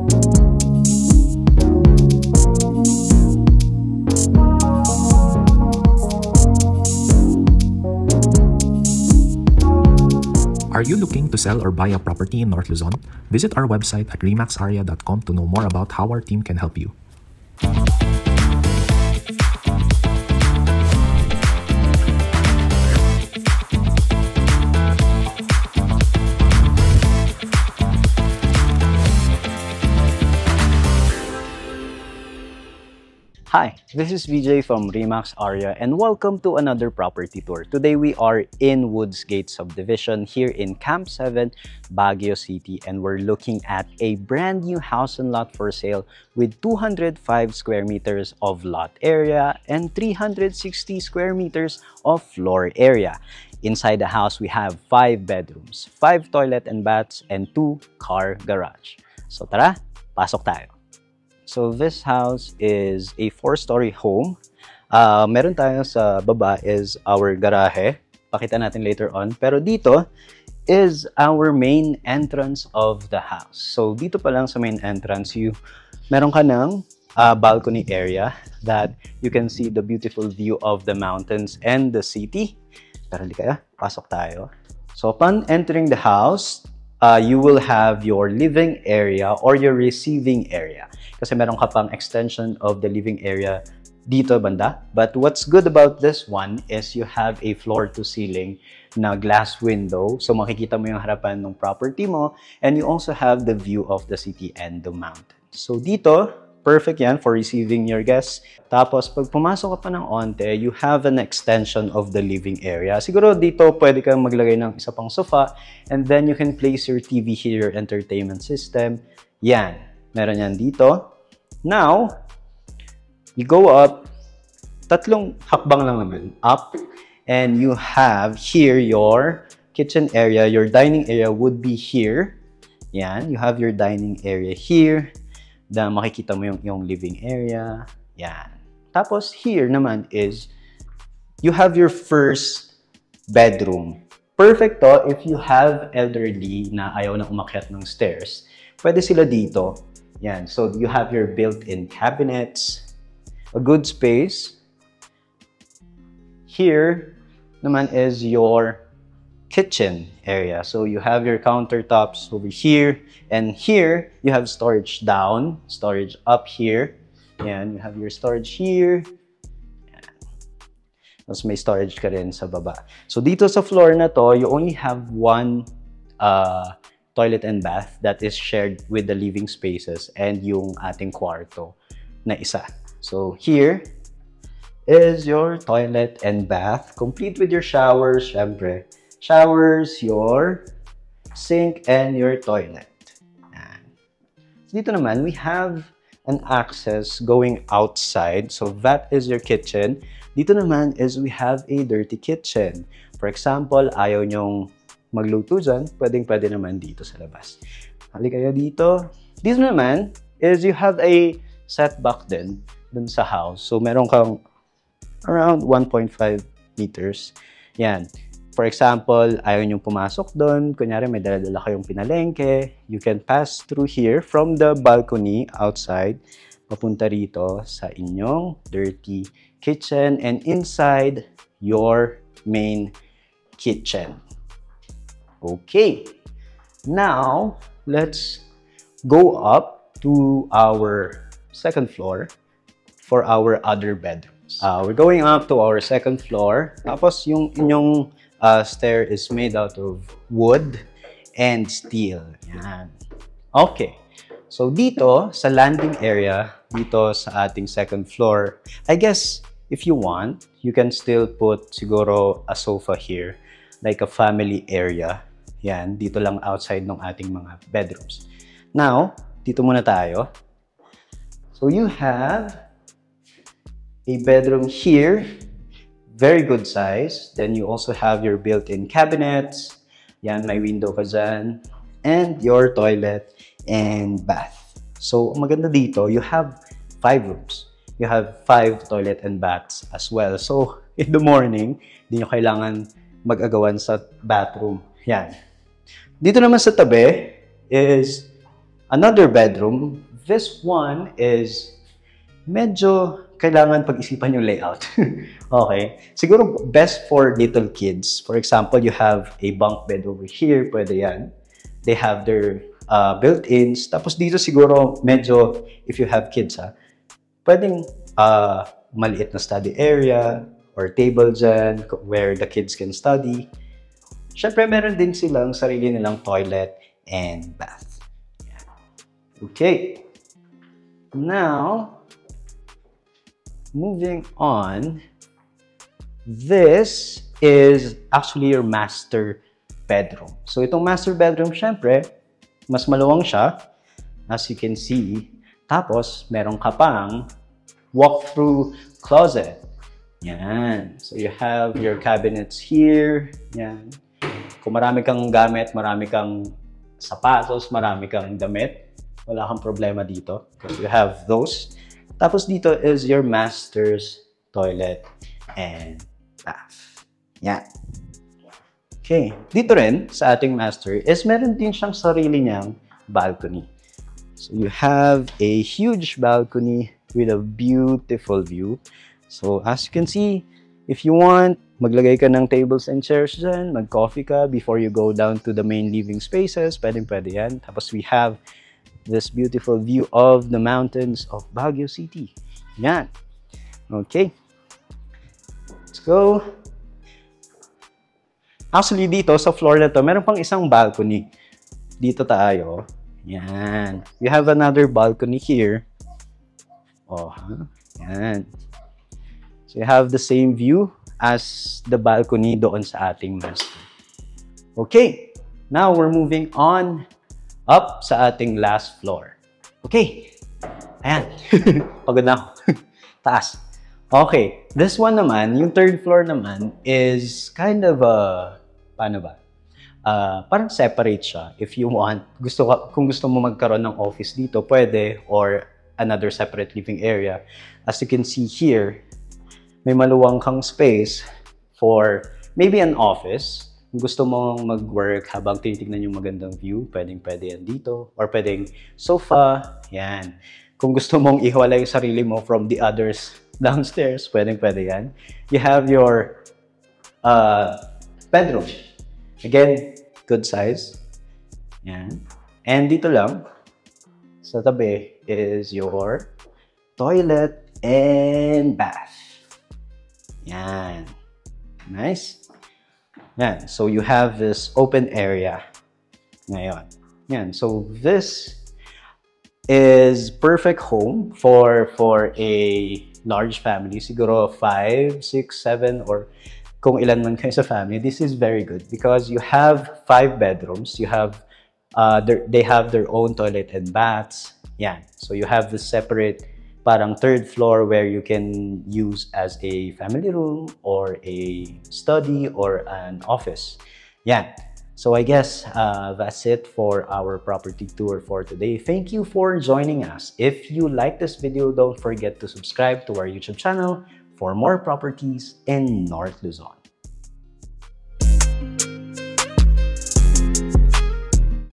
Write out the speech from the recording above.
Are you looking to sell or buy a property in North Luzon? Visit our website at remaxarea.com to know more about how our team can help you. Hi, this is VJ from Remax Area and welcome to another property tour. Today we are in Woods Gate Subdivision here in Camp 7, Baguio City, and we're looking at a brand new house and lot for sale with 205 square meters of lot area and 360 square meters of floor area. Inside the house, we have 5 bedrooms, 5 toilet and baths, and 2 car garage. So tara, pasok tayo. So this house is a 4-story home. Meron tayo sa baba is our garahe. Pakita natin later on. Pero dito is our main entrance of the house. So dito pa lang sa main entrance, meron ka ng balcony area that you can see the beautiful view of the mountains and the city. Pero hindi kaya, pasok tayo. So upon entering the house, you will have your living area or your receiving area. Kasi meron ka pang extension of the living area dito banda. But what's good about this one is you have a floor-to-ceiling na glass window. So makikita mo yung harapan ng property mo. And you also have the view of the city and the mountains. So dito, perfect yan for receiving your guests. Tapos pag pumasok ka pa ng onte, you have an extension of the living area. Siguro dito pwede kang maglagay ng isa pang sofa. And then you can place your TV here, your entertainment system. Yan. Meron yan dito. Now, you go up, tatlong hakbang lang naman, up, and you have here your kitchen area, your dining area would be here. Yan, you have your dining area here. Dan makikita mo yung living area. Yan. Tapos here naman is, you have your first bedroom. Perfect to if you have elderly na ayaw na umakyat ng stairs. Pwede sila dito. Yan. So you have your built-in cabinets, a good space. Here naman is your kitchen area. So you have your countertops over here, and here you have storage down, storage up here. Yan, you have your storage here. Yan. Tapos may storage ka rin sa baba. So dito sa floor na to, you only have one toilet and bath that is shared with the living spaces and yung ating kwarto na isa. So here is your toilet and bath, complete with your showers, syempre. Showers, your sink, and your toilet. Yan. So dito naman, we have an access going outside. So that is your kitchen. Dito naman is we have a dirty kitchen. For example, ayaw nyong magluto dyan, pwede naman dito sa labas. Halika kayo dito. This naman is you have a setback din dun sa house. So meron kang around 1.5 meters. Yan. For example, ayaw nyong pumasok doon. Kunyari may dala-dala kayong pinalengke. You can pass through here from the balcony outside papunta rito sa inyong dirty kitchen and inside your main kitchen. Okay, now let's go up to our second floor for our other bedrooms. We're going up to our second floor. Tapos yung inyong stair is made out of wood and steel. Yan. Okay, so dito sa landing area, dito sa ating second floor, I guess if you want, you can still put siguro a sofa here, like a family area. Yan, dito lang outside ng ating mga bedrooms. Now, dito muna tayo. So you have a bedroom here, very good size. Then you also have your built-in cabinets. Yan, may window ka dyan. And your toilet and bath. So, maganda dito, you have 5 rooms. You have 5 toilet and baths as well. So, in the morning, hindi nyo kailangan mag-agawan sa bathroom. Yan. Dito naman sa tabi is another bedroom. This one is medyo kailangan pag-isipan yung layout. Okay. Siguro best for little kids. For example, you have a bunk bed over here. Pwede yan. They have their built-ins. Tapos dito siguro medyo, if you have kids, pwedeng maliit na study area or table dyan where the kids can study. Syempre, meron din silang sarili nilang toilet and bath. Okay. Now, moving on, this is actually your master bedroom. So, itong master bedroom, syempre, mas maluwang siya, as you can see. Tapos, meron ka pang walk-through closet. Yan. So, you have your cabinets here. Yan. Kung marami kang gamit, marami kang sapatos, marami kang damit, wala kang problema dito because you have those. Tapos dito is your master's toilet and bath. Yan. Okay. Dito rin sa ating master is meron din siyang sarili niyang balcony. So you have a huge balcony with a beautiful view. So as you can see, if you want, maglagay ka ng tables and chairs dyan, mag-coffee ka before you go down to the main living spaces, pwede yan. Tapos we have this beautiful view of the mountains of Baguio City. Yan. Okay. Let's go. Actually, dito sa floor na to, meron pang isang balcony. Dito tayo. Yan. We have another balcony here. Oh, yan. So you have the same view as the balcony doon sa ating master. Okay. Now we're moving on up sa ating last floor. Okay. Ayan. Pagod na ako. Taas. Okay. This one naman, yung third floor naman, is kind of paano ba? Parang separate siya. If you want, kung gusto mo magkaroon ng office dito, pwede, or another separate living area. As you can see here, may maluwang kang space for maybe an office. Kung gusto mong mag-work habang tinitignan yung magandang view, pwede yan dito. Or pwedeng sofa, yan. Kung gusto mong ihiwalay yung sarili mo from the others downstairs, pwede yan. You have your bedroom. Again, good size. Yan. And dito lang, sa tabi, is your toilet and bath. Yan. Nice. Yan. So you have this open area ngayon. Yan. So this is perfect home for a large family. Siguro 5, 6, 7 or kung ilan man kayo sa family. This is very good because you have 5 bedrooms. You have they have their own toilet and baths. Yan. So you have this separate parang third floor where you can use as a family room or a study or an office. Yan. So I guess that's it for our property tour for today. Thank you for joining us. If you like this video, don't forget to subscribe to our YouTube channel for more properties in North Luzon.